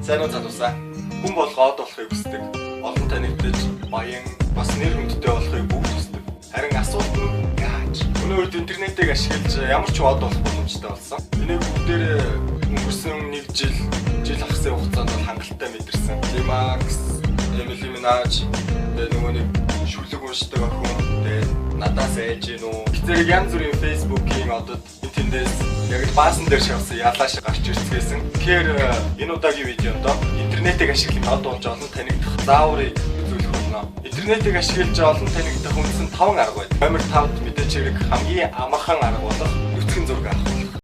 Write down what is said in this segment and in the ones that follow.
Сайн уу залуусаа. Хүн болгоод болохыг хүсдэг. Олон танигдаж, баян, бас нэр хүндтэй болохыг бүгд хүсдэг. Харин асуулт нь яаж? Өнөө үед интернетийг ашиглаж ямар ч од болох боломжтой болсон. Энийг бүгдээр өнгөрсөн 1 жил ахсан хугацаанд бол хангалттай мэдэрсэн. Climax, Emily Minaj, тэгээ нөгөө нэг шүлэг уншдаг охин, тэгээ надаас ээж гинүү. Тэр янз бүрийн Facebook-ийн одод тэндээс яг л баасан дээр шавсан ялааш гарч ирсэн. Тэгэхээр энэ удаагийн видеонд интернетийг ашиглах од болж олон танигдах зааврыг үзүүлэх болно. Интернетийг ашиглаж олон танигдах үндсэн 5 арга байна. Номер 5-д мэдээж хэрэг хамгийн амархан арга болох нүцгэн зураг авах.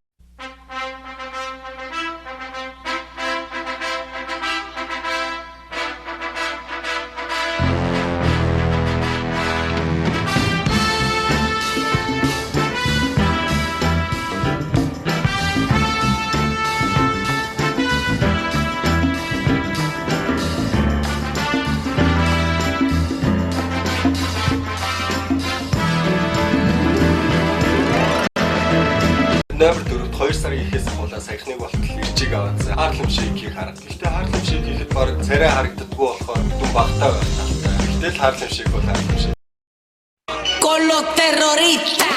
Номер 4-т 2 сарын ихээс хуулаа саяхныг болтол ирчиг аваадсан. Харлем шейкийг хараад. Гэхдээ харлем шейк хийхэд баг царай харагддаггүй болохоор дүн багтаа байх талтай. Гэтэл харлем шейк бол харлем шейк. Colo terrorista.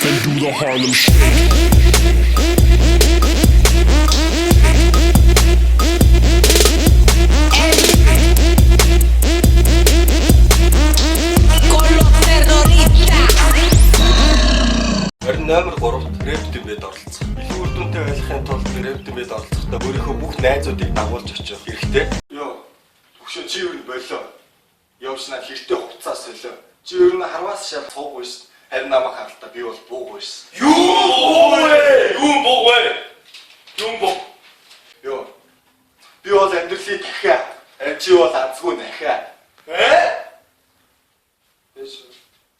And do the Harlem Shake. Номер 3-т Рэп-Дэмэд оролцох. Илүү үр дүнтэй байхын тулд Рэп-Дэмэд оролцохдоо өөрийнхөө бүх найзуудыг дагуулж очих хэрэгтэй. Йоо, төгшөө чи юу болоо? Явснаа хэрэгтэй хугацаас солио. Чи юу н харваас шал цуугүй ш. Харин намайг харалтаа би бол буугүй ш. Юу буу? Йоо. Би бол амьдралын дахиа. Чи бол азгүй нахиа.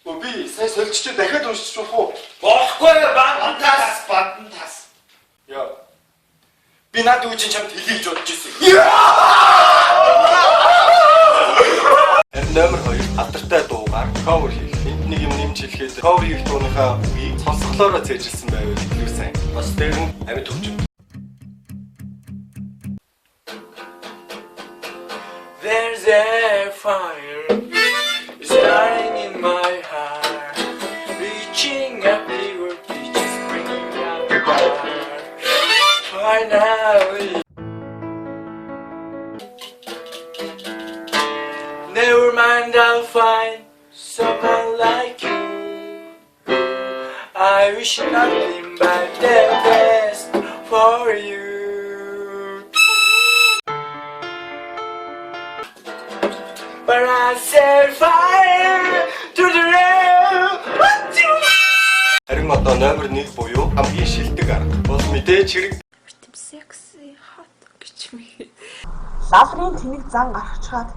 Би сая сольчч дахиад уншиж болох уу? Болохгүй бантас. Яа. Би над үучин чамд хэлийж бодож ирсэн. Номер 2 алдартай дуугаар cover хийх. Энд нэг юм нэмж хэлэхэд cover хийх дууныхаа үгийг сонсголоороо цээжилсэн байвал илүү сайн. Бас дээр нь амьд хөгжим. There's a fire starting in my heart, reaching up the world, just bringing out the heart. Finally, never mind, I'll find someone like you. I wish nothing but the best for you. But I set fire to the rail. Харин одоо номер 1 буюу хамгийн шилдэг арга бол мэдээж хэрэг Секси хот гэж мэт. Лаврын тэнэг зан гаргачаад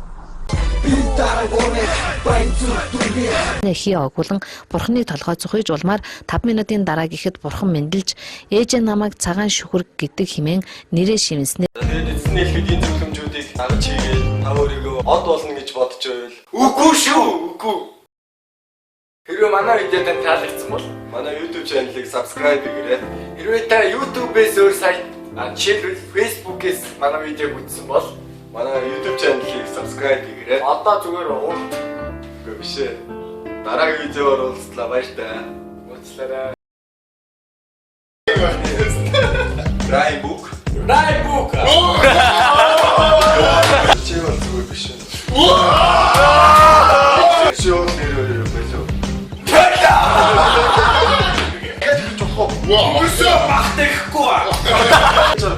Хий огуулан бурхны толгой цухиж улмаар 5 минутын дараа гэхэд бурхан мэндэлж ээж намайг цагаан шүхэр гэдэг хэмээн нэрээ шивнэснэ. тэгээд эцсийн хэлбэдийн зөвлөмжүүдийг дагаж хийгээд та өөрийгөө од болно гэж бодож байвал Үгүй шүү, үгүй. Хэрвээ манай видеод таалагдсан бол манай YouTube channel-ыг subscribe хийгээрэй. хэрвээ та YouTube-ээс өөр сайт жишээлбэл Facebook-ээс манай видеог үзсэн бол Манай YouTube channel-ыг subscribe хийгээрэй. одоо зүгээр уурт Үгүй биш ээ. Дараагийн видеоор уулзлаа баяртай. уучлаарай. Raybook. Чи бол зүгээр биш ээ. Чи юу нэр болов? Өнгөрсөө багтахгүй.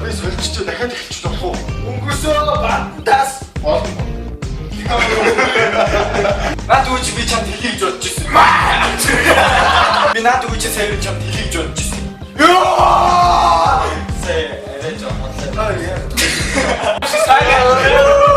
Би сольчч дахиад эхэлчих жоох уу? Өнгөрсөө бантас. Наад үуч би чамд хэлийж бодож ирсэн. Би наад үуч сая чамд хэлийж бодож ирсэн. Ёо! Сая арай жоо бодлоо. Сайн.